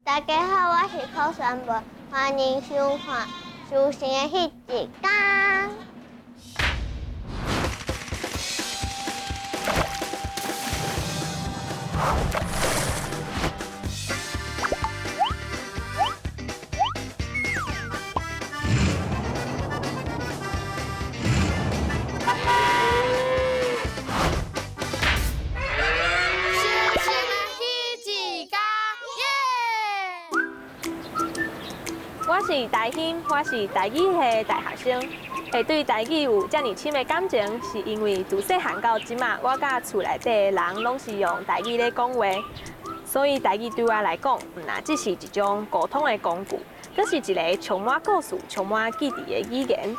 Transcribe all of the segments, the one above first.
大家好，我是柯宣博，欢迎收看《事情的迄一天》。我是台兴，我是台语系大学生。会对台语有遮尔深的感情，是因为自细汉到即马，我甲厝内底的人拢是用台语咧讲话，所以台语对我来讲，唔那只是一种沟通的工具，更是一个充满故事、充满记忆的语言。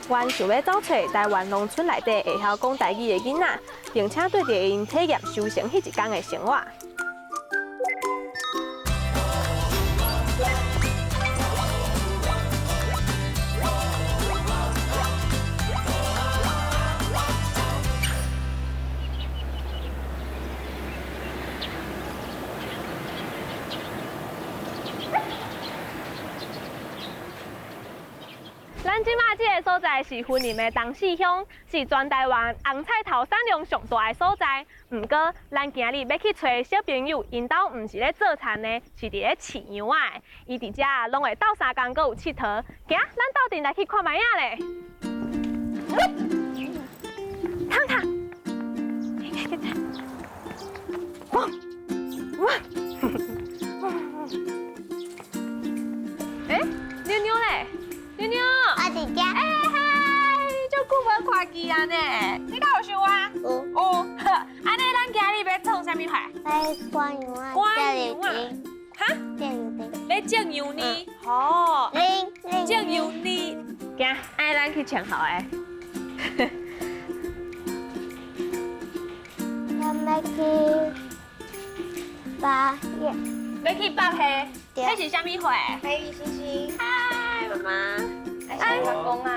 阮想要找找台湾农村内底会晓讲台语的囡仔，并且对着因体验修成迄一天的生活。咱即马这个所在是云林的东势乡，是全台湾红菜头产量上大的所在。不过，咱今日要去找小朋友，因兜唔是咧做田的，是伫咧饲羊仔的。伊伫遮拢会斗相共，阁有佚佗。行，咱斗阵来去看卖影咧。汤汤，汪汪，妞妞咧？妞妞，我伫遮。嗨，足久无看见啊呢，你敢有想我？有。安尼，咱今日要创啥物菜？来观羊啊，观羊啊。哈？蒸油丁。要蒸油呢？好。蒸油呢？行，安尼咱去穿好诶。咱要去八月。要去北溪？对。这是啥物会？美丽星星。嗨，妈妈。哎，北宫啊，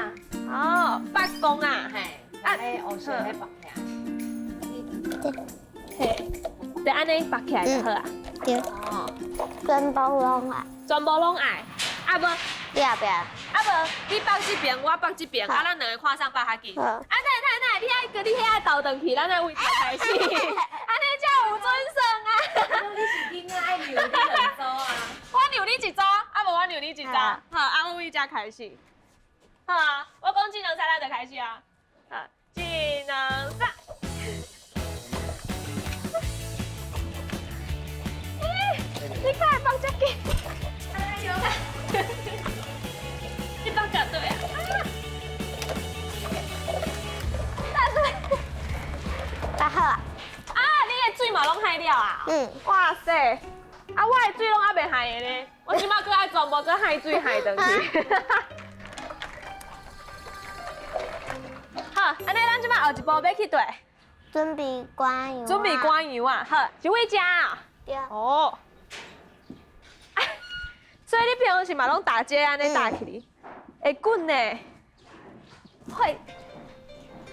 哦，北宫啊，嘿，啊，黑学迄北遐，嘿，就安尼绑起来就好啊。对。哦，全部拢爱。全部拢爱，啊无，要不要？啊无，你绑这边，我绑这边，啊，咱两个看上绑较紧。好。啊，太，你爱个你遐倒转去，咱来位置开始，安尼才有准绳啊。你是囡仔爱扭你两组啊？我扭你一组，啊无我扭你一组，好，啊我位置开始。好啊，我讲技能赛，咱就开始啊。好，技能赛。你快放这个！哎呦！你放这对啊！大好啊！啊，你的水嘛拢害了啊？哇塞！啊，我的水拢还袂害的呢，我即马搁爱全部搁害水害转去。好，安尼咱即马后一步要去对？准备观羊。准备观羊啊！好，就位食啊。对。哦。所以你平时嘛拢打结安尼打起哩，会滚呢。会。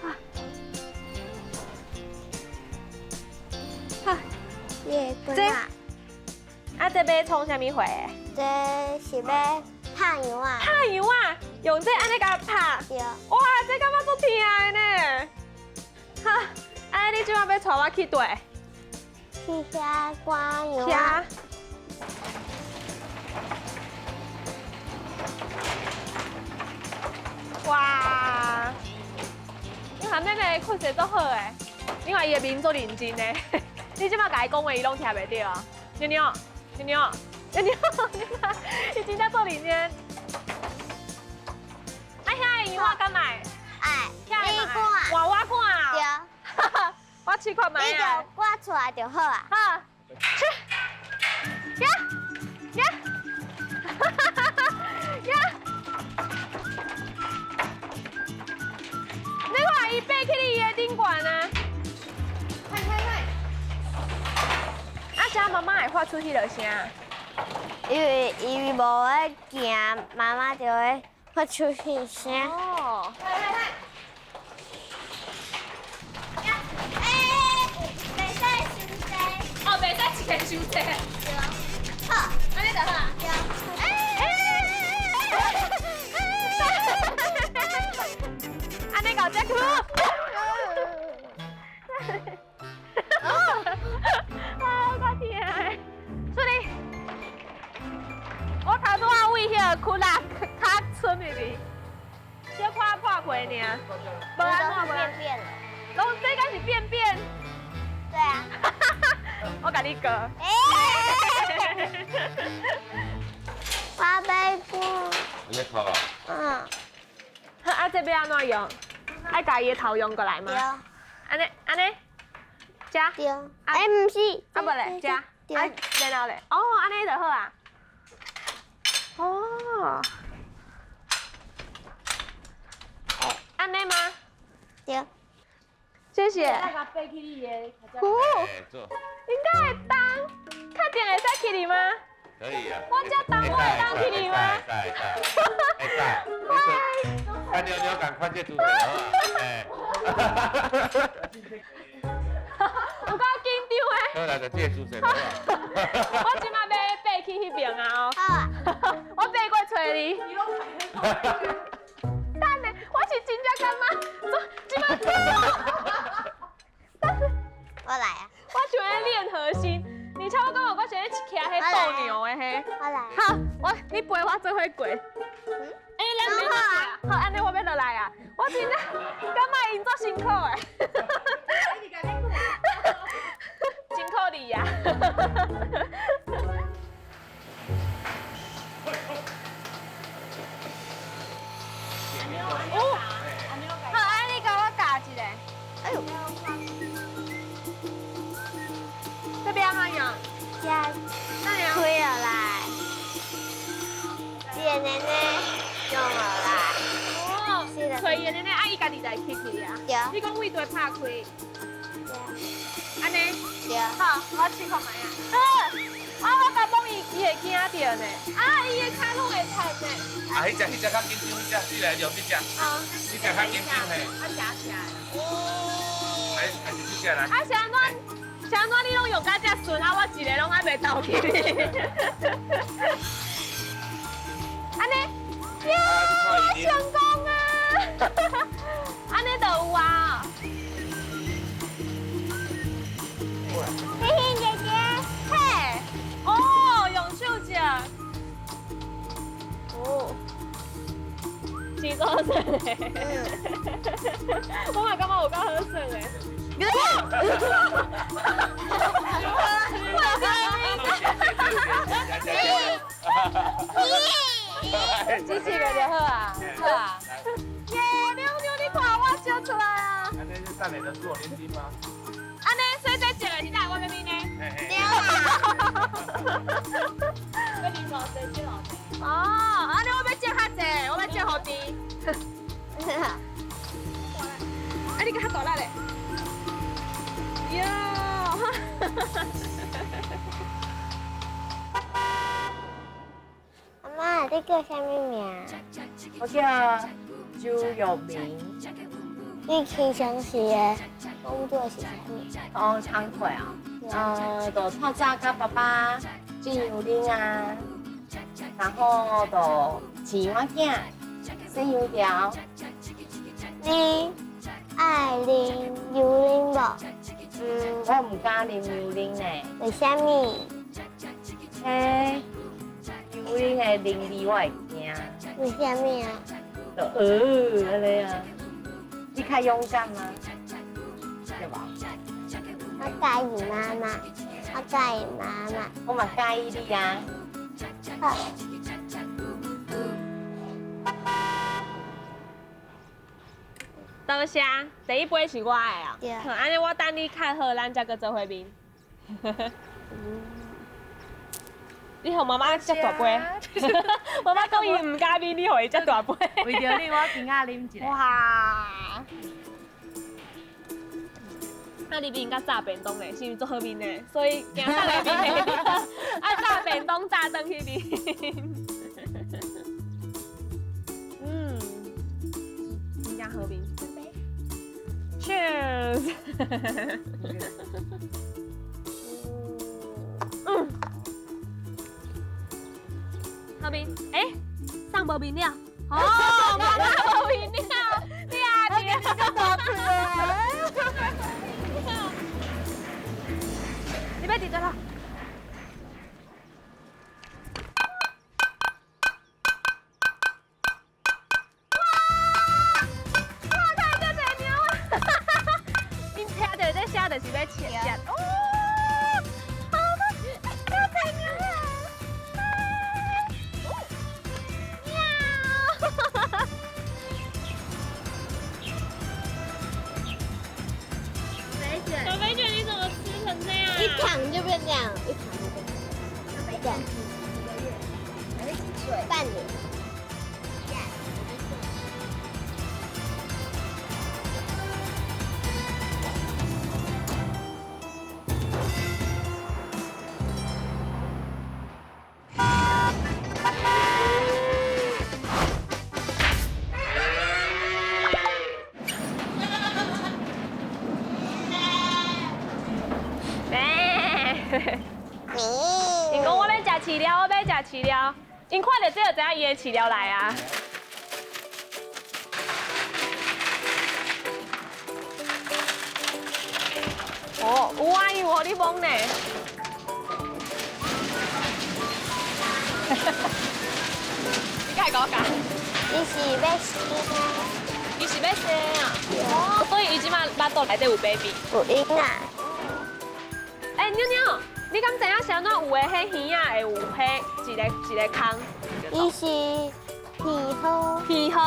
啊。哈。也滚啊。啊，这要创啥物货？这是要拍羊啊。拍羊啊，用这安尼甲拍。对。哇，这感觉足痛的呢。哈，安尼你即马要带我去对？去遐观羊啊。哇！你看妹妹困得足好诶，你看伊的面足认真呢。你即马甲伊讲话，伊拢听袂到啊。妞妞，妞妞，妞妞，你看，伊真正足认真。啊，遐的羊我敢买？爱。你看。换我看啊。对。哈哈，我试看卖啊。你就挂出来就好啊。好。去。呀呀。哈哈哈哈呀！你看伊爬去你的顶悬啊！快！啊，遮妈妈会发出迄落声。因为伊无咧行，妈妈就会发出迄声。哦。快！袂使伤济。哦，袂使一个伤济。对。好。我头拄啊为迄个窟窿卡村入去，小可破皮尔，无安怎无？便便了。拢这敢是便便？对啊。我甲你过。花杯锅。你在烤啊？嗯。啊，这要安怎用？爱把伊的头用过来吗？对。安尼，加。对。哎，唔是。啊，无咧，加。对。然后咧，哦，安尼就好啊。哦。安尼吗？对。谢谢。那个飞去你的，哦，做。应该会当，确定会使去哩吗？可以啊。我这当我会当去哩吗？快妞妞赶快去煮饭好哎。有够紧张的。好来就借煮饭好啊。我即马要爬去迄边啊哦。好啊。我爬过找你。等下，我是真正感觉，即马。我来啊。我想要练核心，而且我感觉我想要骑迄斗牛的迄。我来。好，你陪我做伙过。哎，两边好，好，安尼我要落来啊！我真的感觉因做辛苦的。辛苦你呀！哦，好，安尼甲我教一个。哎呦，这边怎样？加那样。推了来。姐奶奶用了来。哦，是的。推的呢，伊家己来开开啊。对。你讲位对拍开。对。安尼。对。好，我试看卖啊。我甲帮伊会惊着呢。啊，伊的脚拢会踩呢。啊，迄只较紧张，迄只你来用迄只。啊。迄只较紧张嘿。啊，夹起来。哦。还是这只来。啊，是安怎你拢用甲遮顺啊？我一个拢还袂倒去。安尼，呀，成功啊！安尼就有啊。嘿嘿姐姐。嘿，哦，用手指。哦，是好耍的。我嘛感觉有够好耍的。支持个就好啊，好啊。耶，妞妞，你看我笑出来啊！安尼是等下能做年金吗？安尼，所以这一个是在我那边呢。对啊。跟你老师去老师。哦，安尼我要接较济，我要接好低。啊，你个较大力嘞！哟。阿妈，你叫啥物名？我叫朱有明，你平常时的工作是啥物？哦，仓库啊，就透早甲爸爸煮油奶啊，然后就饲我囝，洗油条。你爱啉油奶我唔敢啉油奶呢。无？为啥物？嘿，油奶的啉味我会惊。为啥物啊？就安尼啊，你较勇敢吗？对吧？我介意妈妈，我介意妈妈。我嘛介意你啊。好。多谢，第一杯是我的啊。对。好，安尼我等你较好，咱才搁做伙面。你互妈妈接大杯，妈妈讲伊唔加面，你互伊接大杯。为着你，我今仔啉一个。哇！啊，你面甲炸便当嘞，是毋是做好面嘞？所以今仔来面嘞，啊炸便当炸转去面。真正好面。Cheers！ 好面，上无面了。哦，妈妈无面了，你啊，你个大嘴啊！你别伫这了。半年。因讲我要食饲料，我要食饲料，因看到这就知影伊的饲料来啊。哦，有啊，有互你摸呢。你该甲我讲，伊是要生啊，伊是要生啊。哦，所以伊即马巴肚内底有 baby。有婴啊。哎，妞妞，你敢知影啥哪有的迄鱼仔会有迄一个空？伊是皮肤，皮盒，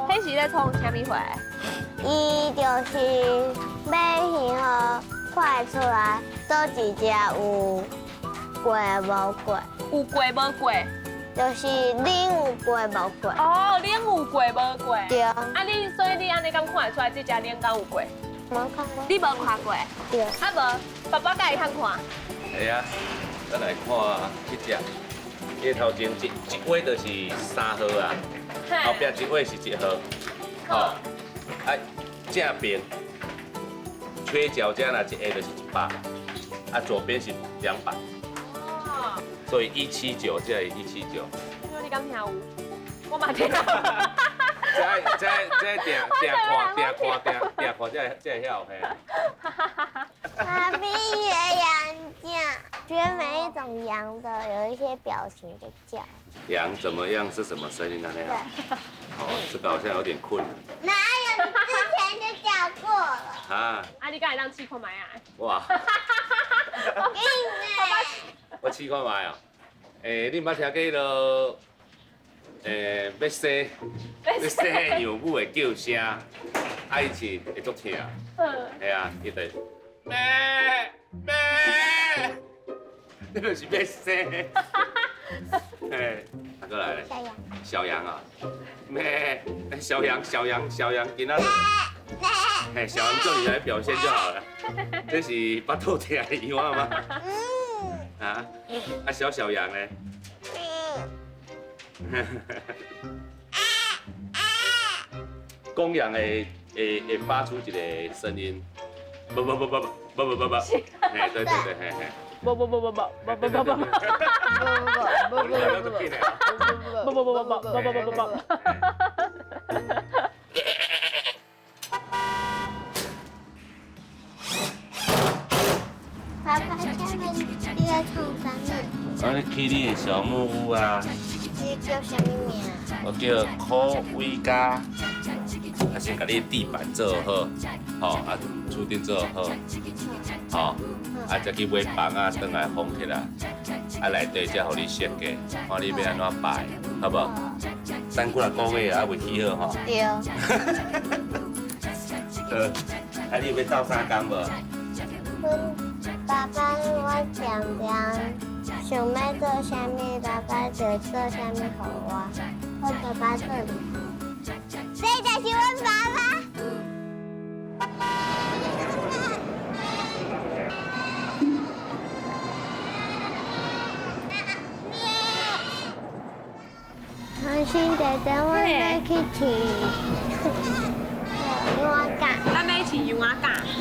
迄是咧创啥物货？伊就是买皮肤快出来，倒一只有过无过，有过无过？就是冷有过无过。哦，冷有过无过？对，啊你所以你安尼敢看会出来这只冷敢有过？无看过。你无看过？对，啊无，爸爸甲伊通看。系啊，咱来看迄只，伊头前一尾就是3号啊，后壁一尾是1号，吼，啊正边缺角这若一下就是100，啊左边是200，哦，所以179这是179。因为你敢听有？我嘛听。这定看，这晓嘿啊。芭比的羊叫，觉得每一种羊的有一些表情就叫。羊怎么样？是什么声音啊？那对样？，哦，这个好像有点困难哪有？之前就叫过了。啊！啊，你敢会当试看卖啊？哇，我给你我试看卖哦。你毋捌听过迄个要生的羊母的叫声，啊，伊是会足疼。系啊，伊就咩咩，你就是要生。嘿，啊，过来咧，小羊。小羊啊，咩？小羊，今仔嘿，小羊叫你来表现就好了。这是巴肚疼的羊啊吗？啊，啊小羊呢？公羊会发出一个声音，不，嘿，对，嘿，不，你两个都进来啊！爸爸，下面你在唱啥呢？我咧去你的小木屋啊，这叫什么名啊？我叫科威加，啊先甲你的地板做好，吼啊厝顶做好，吼啊再去买房啊，转来封起来，啊内底才互你设计，看你要安怎摆，好不好？等几啊个月啊未起好吼。对。啊你要斗相共无？爸爸，我讲想要做啥物，爸爸就做啥物给我。我爸爸这里，这就是我爸爸。我现在等我要去骑羊仔，咱要饲羊仔架。对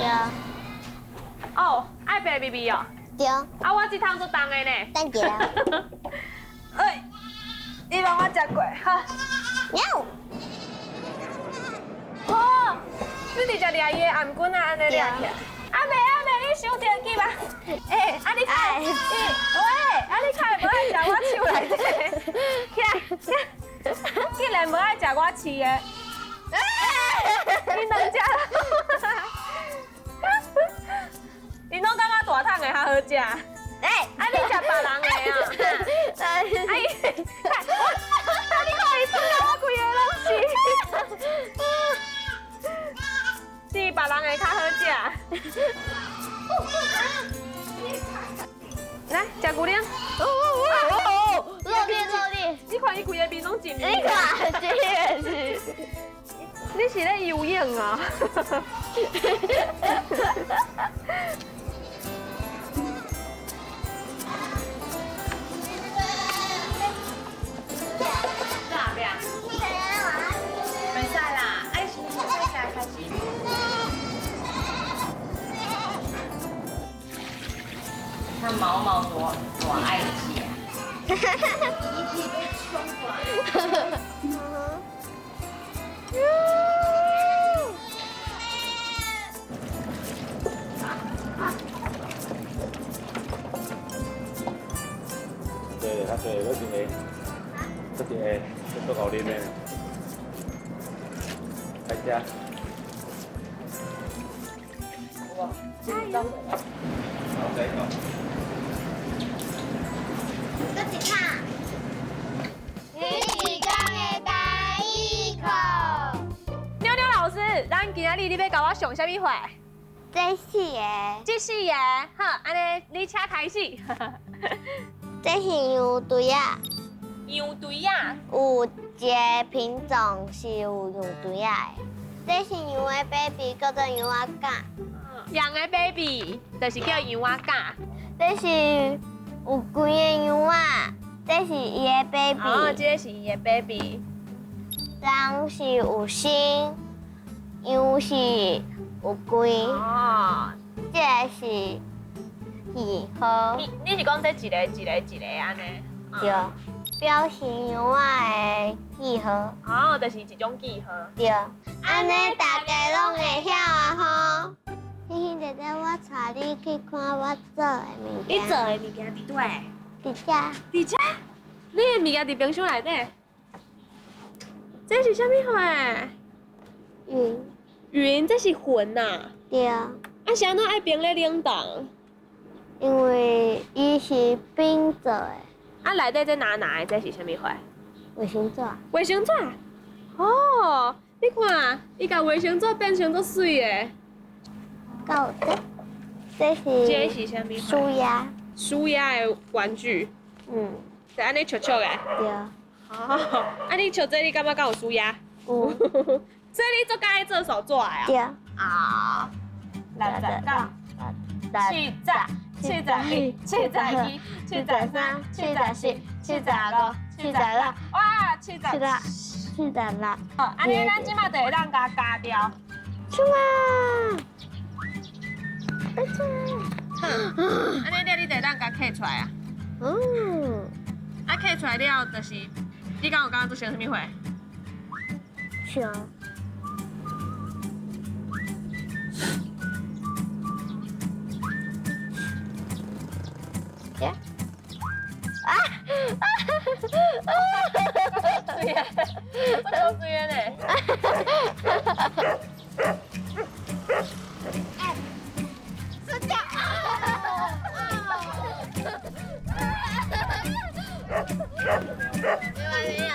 哦，爱白 BB 哦。对，啊，我这趟做重的呢。等一下。哎，你帮我食过，好。喵。哦，你直接抓伊的颔棍啊，安尼抓起来。阿妹，你想着去吧。哎，啊你开，喂，啊你开无爱食我手内底，起来，竟然无爱食我饲的。你两只，你拢感觉大桶的较好食？哎，啊你食别人的啊？哎，你看伊吞了我规个拢是。是别人的较好食。来，食牛奶。热烈！你看伊规你看这个是，你是咧游泳啊？哪边？没使啦，爱心从现在开始。看毛毛多爱钱。对，较对，我一个，这一个，这做牛奶的，来吃。哇，好，再一个。搁一趟。你是讲的第一课。妞妞老师，咱今仔日你要教我上什么话？这是的，这是的，好，安尼你请开始。这是羊堆啊，羊堆啊，有一个品种是有羊堆啊的。这是羊的 baby， 叫做羊仔秆。羊的 baby 就是叫羊仔秆。这是有几个羊仔，这是伊的 baby。哦，这个是伊的 baby。人是有心，羊是有龟，哦，这个是喜好。你是讲这一个安尼？对，表示羊仔的记号。哦，就是一种记号。对，安尼大家拢会晓啊吼。嘿嘿，姐姐，我带你去看我做的物件。你做的物件伫对？伫遮。伫遮？你的物件伫冰箱内底？这是啥物货？云。云，这是云呐。对，啊，是安怎爱冰咧冷冻？因为伊是冰做的，啊，内底这拿的，这是啥物货？卫生纸。卫生纸。哦，你看，伊甲卫生纸变成足水的。到这是。这是啥物？舒压。舒压的玩具，嗯，是安尼笑笑的。对。哦，啊，你笑这你感觉敢有舒压？有。这你做该做手做的啊？对。啊，69、70、71、72、73、74、75、76，哇，76。 76。好，安尼咱即马就会当甲加掉。什么？不错。安尼了，你就会当甲刻出来啊。嗯。啊，刻出来了，就是你敢有感觉做成什么货？熊。啊！对呀，这个对呀呢。是这样。没有。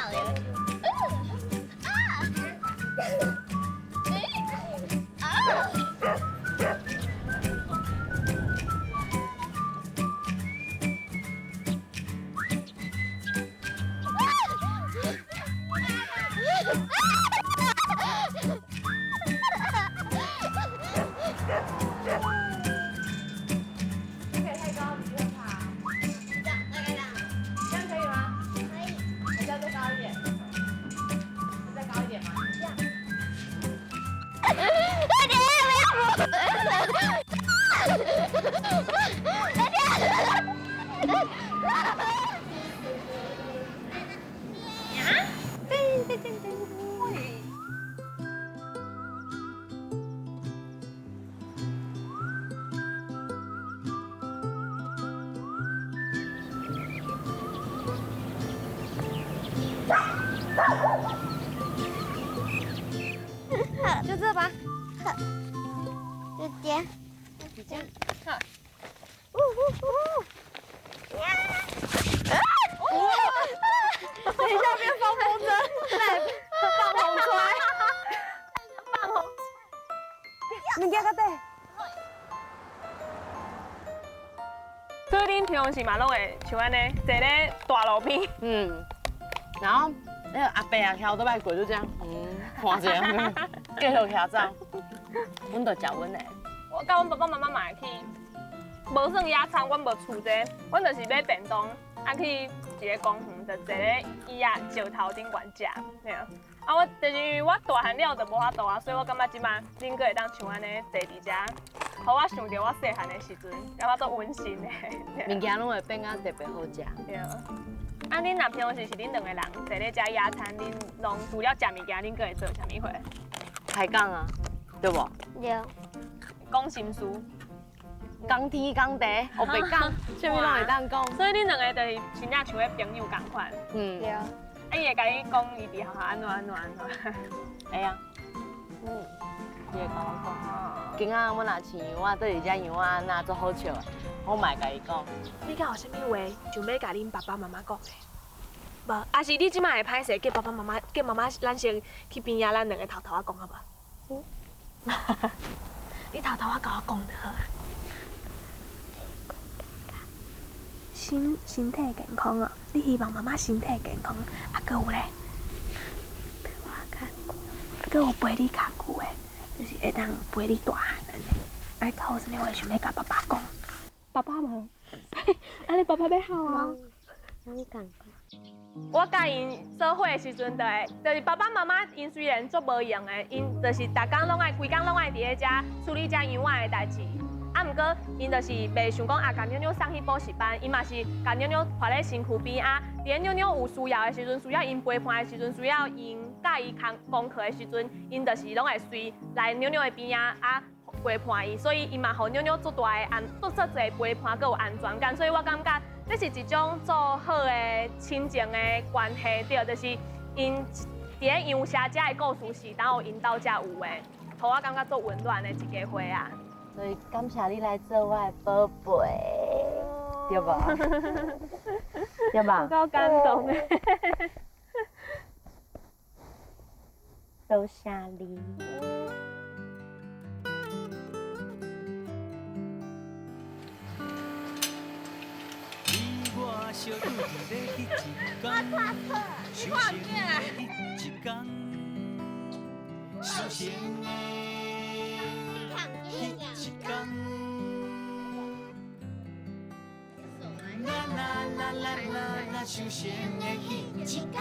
就这吧。就这样。就这样。好。等一下变放风筝，来放红吹，放红。物件到底？所以恁平常时嘛拢会像安尼坐咧大路边，然后那个阿伯啊，徛倒摆过就这样，看一下，继续徛走。阮就食阮的。我甲阮爸爸妈妈嘛会去，无算野餐，阮无厝这，阮就是买便当，啊去一个公园，就坐咧椅仔石头顶悬食，对啊。啊，我就是因为我大汉了就无法度啊，所以我感觉即摆恁个会当像安尼坐伫遮，互我想着我细汉的时阵，感觉足温馨的。物件拢会变啊特别好食。对啊。啊，恁若平时是恁两个人坐咧遮野餐，恁拢除了食物件，恁个会做啥物货？开讲啊，对无？对，讲心事。讲天讲地，黑白讲，啥物拢会当讲。所以恁两个就是真正像个朋友共款。对，啊，伊会甲你讲伊伫学校安怎安怎安怎。会啊，伊会甲我讲。今仔阮若饲羊仔，对伫遮羊仔安怎做好笑的，我嘛会甲伊讲。你敢有啥物话想要甲恁爸爸妈妈讲的？无，还是你即摆会歹势叫爸爸妈妈，叫妈妈咱先去边仔，咱两个偷偷仔讲好无？你偷偷仔甲我讲就好啊。身体健康哦，你希望妈妈身体健康，啊，搁有咧，陪我较久，搁有陪你较久的，就是会当陪你大汉安尼。哎，好啥物话想要甲爸爸讲？爸爸无？安尼爸爸要好啊。你讲。我甲因做伙的时阵，就是爸爸妈妈因虽然足无用的，因就是逐工拢爱规工拢爱伫咧遮处理遮羊仔的代志。啊，毋过因就是袂想讲啊，甲妞妞送去补习班，因嘛是甲妞妞带咧身躯边啊。伫咧妞妞有需要的时阵，需要因陪伴的时阵，需要因教伊功课的时阵，因就是拢会随来妞妞的边啊陪伴伊，所以因嘛互妞妞足大的足侪陪伴，佮有安全感。所以我感觉这是一种做好的亲情的关系，对，就是因伫咧羊舍遮的故事是当有因兜遮有的，互我感觉足温暖的一家伙啊。所以感谢你来做我的宝贝，对吧？对吧？够感动的。多谢你。我小拄伫咧迄一天，修行的迄一天，修行的迄一天。啦啦啦啦啦啦，修行的迄一天。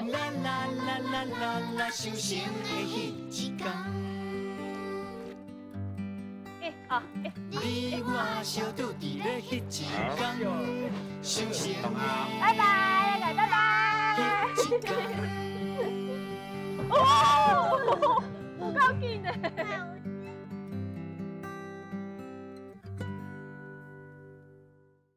啦啦啦啦啦啦，修行的迄一天。你我相拄伫咧迄一天，修行的拜拜，拜拜。迄一天。哦，够劲的。